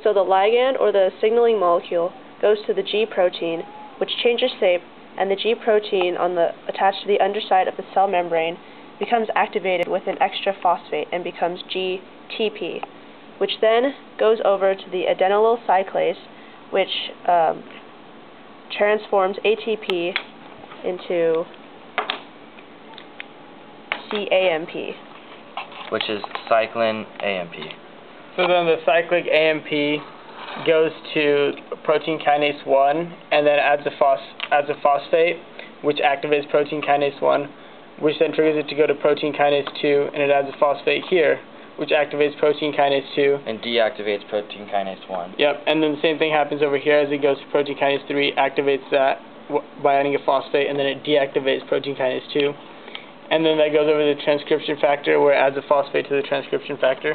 So the ligand, or the signaling molecule, goes to the G protein, which changes shape, and the G protein attached to the underside of the cell membrane becomes activated with an extra phosphate and becomes GTP, which then goes over to the adenylyl cyclase, which transforms ATP into CAMP, which is cyclin AMP. So then the cyclic AMP goes to protein kinase 1 and then adds a phosphate, which activates protein kinase 1, which then triggers it to go to protein kinase 2, and it adds a phosphate here, which activates protein kinase 2. And deactivates protein kinase 1. Yep, and then the same thing happens over here as it goes to protein kinase 3, activates that by adding a phosphate, and then it deactivates protein kinase 2. And then that goes over to the transcription factor, where it adds a phosphate to the transcription factor.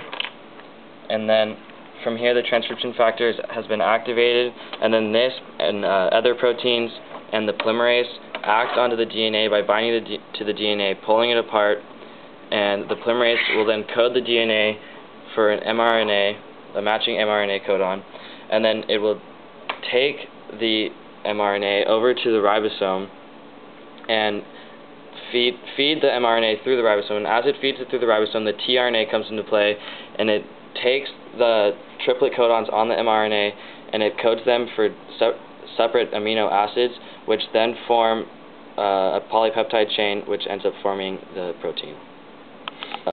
And then from here the transcription factor has been activated, and then this and other proteins and the polymerase act onto the DNA by binding to the DNA, pulling it apart, and the polymerase will then code the DNA for an mRNA, a matching mRNA codon, and then it will take the mRNA over to the ribosome and feed the mRNA through the ribosome. And as it feeds it through the ribosome, the tRNA comes into play, and it takes the triplet codons on the mRNA and it codes them for separate amino acids, which then form a polypeptide chain, which ends up forming the protein.